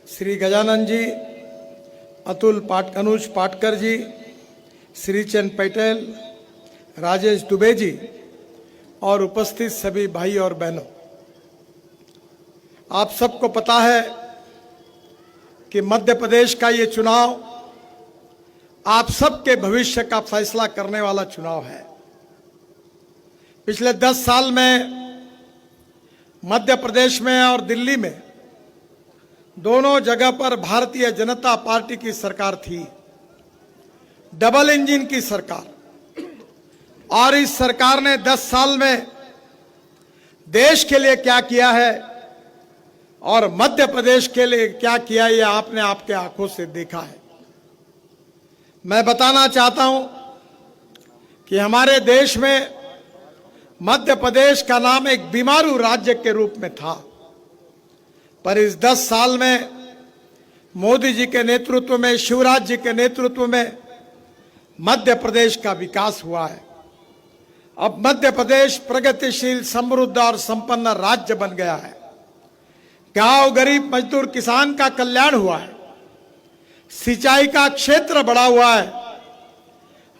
श्री गजानन जी, अनुज पाटकर जी, श्रीचंद पटेल, राजेश दुबे जी और उपस्थित सभी भाई और बहनों, आप सबको पता है कि मध्य प्रदेश का ये चुनाव आप सबके भविष्य का फैसला करने वाला चुनाव है। पिछले 10 साल में मध्य प्रदेश में और दिल्ली में दोनों जगह पर भारतीय जनता पार्टी की सरकार थी, डबल इंजन की सरकार। और इस सरकार ने 10 साल में देश के लिए क्या किया है और मध्य प्रदेश के लिए क्या किया, ये आपने आपके आंखों से देखा है। मैं बताना चाहता हूं कि हमारे देश में मध्य प्रदेश का नाम एक बीमारू राज्य के रूप में था, पर इस 10 साल में मोदी जी के नेतृत्व में, शिवराज जी के नेतृत्व में मध्य प्रदेश का विकास हुआ है। अब मध्य प्रदेश प्रगतिशील, समृद्ध और संपन्न राज्य बन गया है। गांव, गरीब, मजदूर, किसान का कल्याण हुआ है, सिंचाई का क्षेत्र बढ़ा हुआ है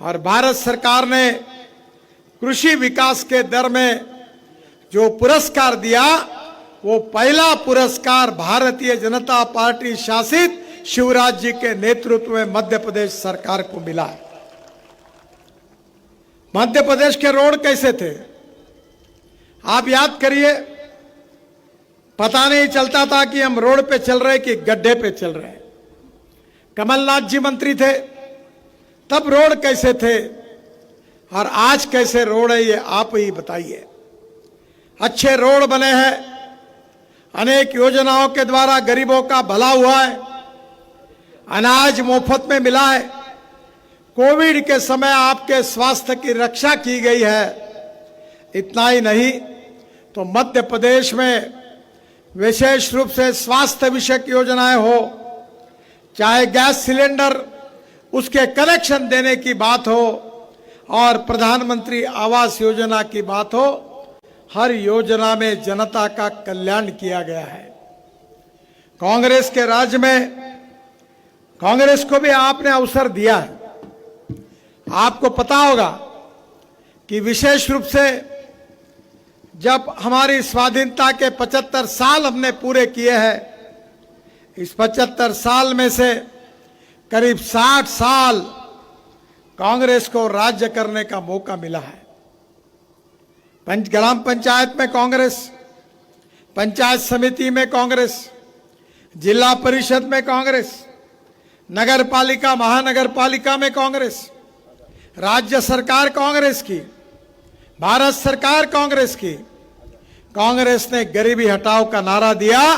और भारत सरकार ने कृषि विकास के दर में जो पुरस्कार दिया, वो पहला पुरस्कार भारतीय जनता पार्टी शासित शिवराज जी के नेतृत्व में मध्य प्रदेश सरकार को मिला है। मध्य प्रदेश के रोड कैसे थे आप याद करिए। पता नहीं चलता था कि हम रोड पे चल रहे कि गड्ढे पे चल रहे हैं। कमलनाथ जी मंत्री थे तब रोड कैसे थे और आज कैसे रोड है, ये आप ही बताइए। अच्छे रोड बने हैं, अनेक योजनाओं के द्वारा गरीबों का भला हुआ है, अनाज मुफ्त में मिला है, कोविड के समय आपके स्वास्थ्य की रक्षा की गई है। इतना ही नहीं तो मध्य प्रदेश में विशेष रूप से स्वास्थ्य विषयक योजनाएं हो, चाहे गैस सिलेंडर उसके कनेक्शन देने की बात हो और प्रधानमंत्री आवास योजना की बात हो, हर योजना में जनता का कल्याण किया गया है। कांग्रेस के राज्य में कांग्रेस को भी आपने अवसर दिया है। आपको पता होगा कि विशेष रूप से जब हमारी स्वाधीनता के 75 साल हमने पूरे किए हैं, इस 75 साल में से करीब 60 साल कांग्रेस को राज्य करने का मौका मिला है। ग्राम पंचायत में कांग्रेस, पंचायत समिति में कांग्रेस, जिला परिषद में कांग्रेस, नगर पालिका, महानगर पालिका में कांग्रेस, राज्य सरकार कांग्रेस की, भारत सरकार कांग्रेस की। कांग्रेस ने गरीबी हटाओ का नारा दिया,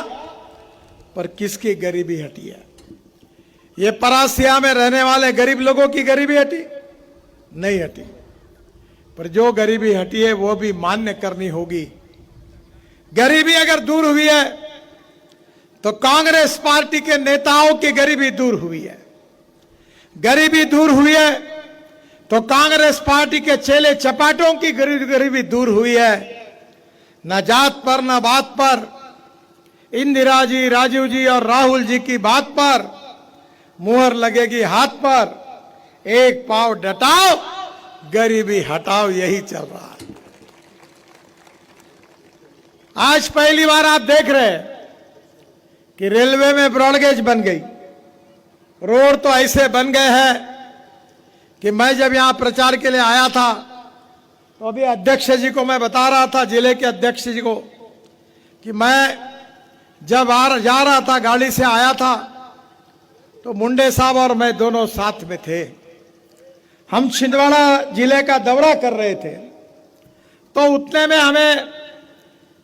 पर किसकी गरीबी हटी है? ये परासिया में रहने वाले गरीब लोगों की गरीबी हटी? नहीं हटी। पर जो गरीबी हटी है वो भी मान्य करनी होगी। गरीबी अगर दूर हुई है तो कांग्रेस पार्टी के नेताओं की गरीबी दूर हुई है। गरीबी दूर हुई है तो कांग्रेस पार्टी के चेले चपाटों की गरीबी दूर हुई है। न जात पर न बात पर, इंदिरा जी, राजीव जी और राहुल जी की बात पर मुहर लगेगी हाथ पर। एक पांव डटाओ, गरीबी हटाओ, यही चल रहा है। आज पहली बार आप देख रहे हैं कि रेलवे में ब्रॉडगेज बन गई, रोड तो ऐसे बन गए हैं कि मैं जब यहां प्रचार के लिए आया था तो अभी अध्यक्ष जी को मैं बता रहा था, जिले के अध्यक्ष जी को, कि मैं जब जा रहा था, गाड़ी से आया था, तो मुंडे साहब और मैं दोनों साथ में थे। हम छिंदवाड़ा जिले का दौरा कर रहे थे, तो उतने में हमें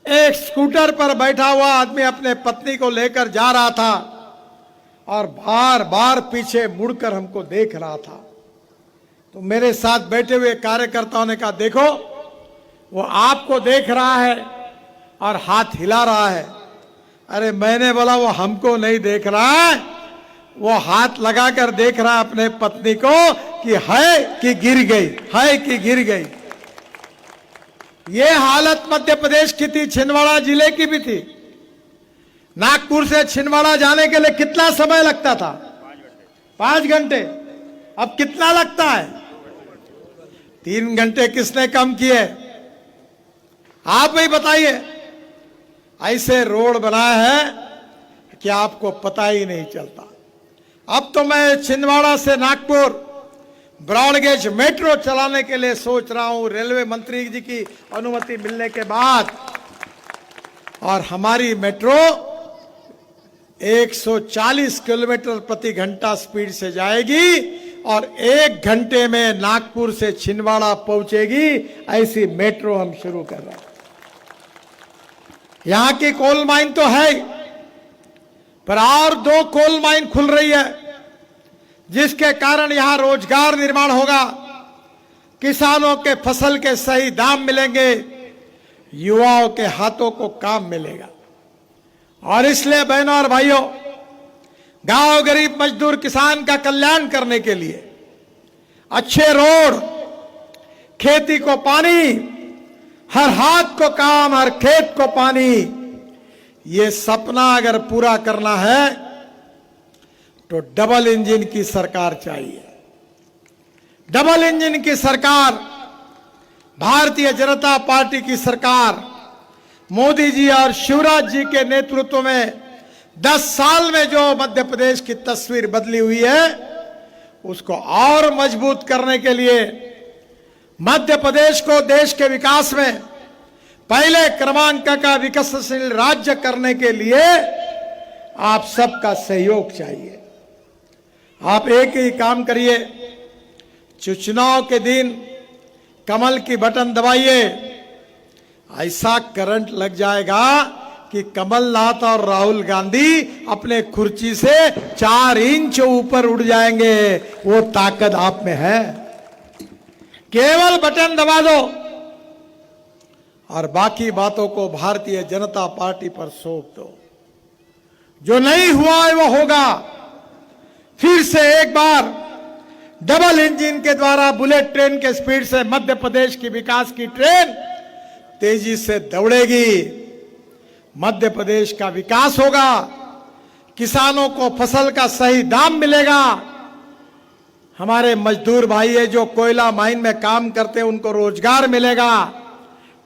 एक स्कूटर पर बैठा हुआ आदमी अपने पत्नी को लेकर जा रहा था और बार बार पीछे मुड़कर हमको देख रहा था। तो मेरे साथ बैठे हुए कार्यकर्ताओं ने कहा, देखो वो आपको देख रहा है और हाथ हिला रहा है। अरे मैंने बोला वो हमको नहीं देख रहा है, वो हाथ लगाकर देख रहा अपने पत्नी को कि है कि गिर गई, है कि गिर गई। ये हालत मध्य प्रदेश की थी, छिंदवाड़ा जिले की भी थी। नागपुर से छिंदवाड़ा जाने के लिए कितना समय लगता था? 5 घंटे। अब कितना लगता है? 3 घंटे। किसने कम किए? आप ही बताइए। ऐसे रोड बनाया है कि आपको पता ही नहीं चलता। अब तो मैं छिंदवाड़ा से नागपुर ब्रॉडगेज मेट्रो चलाने के लिए सोच रहा हूं, रेलवे मंत्री जी की अनुमति मिलने के बाद। और हमारी मेट्रो 140 किलोमीटर प्रति घंटा स्पीड से जाएगी और 1 घंटे में नागपुर से छिंदवाड़ा पहुंचेगी। ऐसी मेट्रो हम शुरू कर रहे हैं। यहां की कोल माइन तो है, पर और 2 कोल माइन खुल रही है, जिसके कारण यहां रोजगार निर्माण होगा, किसानों के फसल के सही दाम मिलेंगे, युवाओं के हाथों को काम मिलेगा। और इसलिए बहनों और भाइयों, गांव गरीब मजदूर किसान का कल्याण करने के लिए अच्छे रोड, खेती को पानी, हर हाथ को काम, हर खेत को पानी, ये सपना अगर पूरा करना है तो डबल इंजन की सरकार चाहिए। डबल इंजन की सरकार, भारतीय जनता पार्टी की सरकार, मोदी जी और शिवराज जी के नेतृत्व में 10 साल में जो मध्य प्रदेश की तस्वीर बदली हुई है, उसको और मजबूत करने के लिए, मध्य प्रदेश को देश के विकास में पहले क्रमांक का विकसनशील राज्य करने के लिए आप सबका सहयोग चाहिए। आप एक ही काम करिए, चुनाव के दिन कमल की बटन दबाइए, ऐसा करंट लग जाएगा कि कमलनाथ और राहुल गांधी अपने कुर्सी से 4 इंच ऊपर उड़ जाएंगे। वो ताकत आप में है। केवल बटन दबा दो और बाकी बातों को भारतीय जनता पार्टी पर सौंप दो। जो नहीं हुआ है वो होगा। फिर से एक बार डबल इंजन के द्वारा बुलेट ट्रेन के स्पीड से मध्य प्रदेश की विकास की ट्रेन तेजी से दौड़ेगी। मध्य प्रदेश का विकास होगा, किसानों को फसल का सही दाम मिलेगा, हमारे मजदूर भाई है जो कोयला माइन में काम करते हैं उनको रोजगार मिलेगा,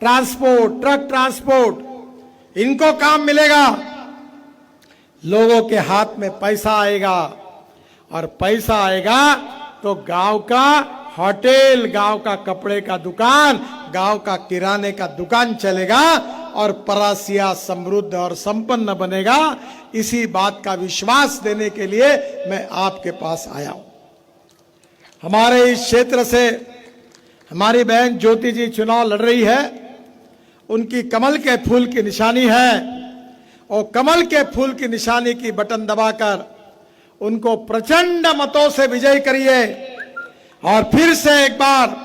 ट्रांसपोर्ट, ट्रक ट्रांसपोर्ट, इनको काम मिलेगा, लोगों के हाथ में पैसा आएगा और पैसा आएगा तो गांव का होटल, गांव का कपड़े का दुकान, गांव का किराने का दुकान चलेगा और परासिया समृद्ध और संपन्न बनेगा। इसी बात का विश्वास देने के लिए मैं आपके पास आया हूं। हमारे इस क्षेत्र से हमारी बहन ज्योति जी चुनाव लड़ रही है। उनकी कमल के फूल की निशानी है और कमल के फूल की निशानी की बटन दबाकर उनको प्रचंड मतों से विजयी करिए और फिर से एक बार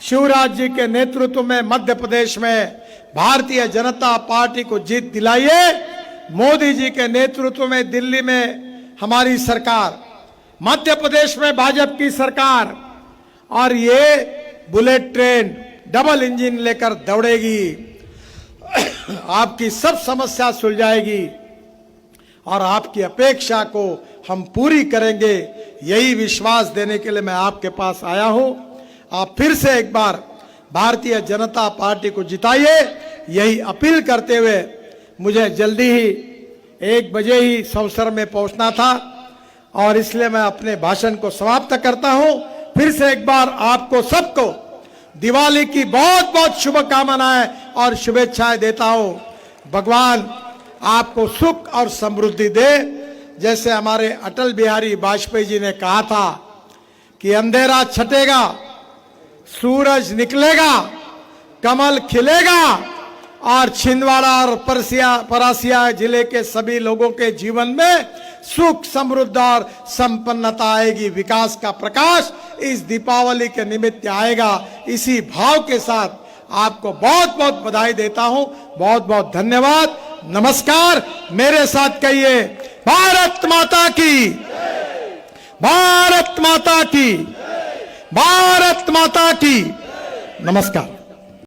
शिवराज जी के नेतृत्व में मध्य प्रदेश में भारतीय जनता पार्टी को जीत दिलाइए। मोदी जी के नेतृत्व में दिल्ली में हमारी सरकार, मध्य प्रदेश में भाजपा की सरकार, और ये बुलेट ट्रेन डबल इंजन लेकर दौड़ेगी। आपकी सब समस्या सुलझाएगी और आपकी अपेक्षा को हम पूरी करेंगे। यही विश्वास देने के लिए मैं आपके पास आया हूं। आप फिर से एक बार भारतीय जनता पार्टी को जिताइए, यही अपील करते हुए मुझे जल्दी ही 1 बजे ही सौसर में पहुंचना था और इसलिए मैं अपने भाषण को समाप्त करता हूं। फिर से एक बार आपको सबको दिवाली की बहुत बहुत शुभकामनाएं और शुभेच्छाएं देता हूं। भगवान आपको सुख और समृद्धि दे। जैसे हमारे अटल बिहारी वाजपेयी जी ने कहा था कि अंधेरा छटेगा, सूरज निकलेगा, कमल खिलेगा और छिंदवाड़ा और परासिया जिले के सभी लोगों के जीवन में सुख, समृद्धि और संपन्नता आएगी। विकास का प्रकाश इस दीपावली के निमित्त आएगा। इसी भाव के साथ आपको बहुत बहुत बधाई देता हूं। बहुत बहुत धन्यवाद। नमस्कार। मेरे साथ कहिए, भारत माता की, भारत माता की, भारत माता की। नमस्कार।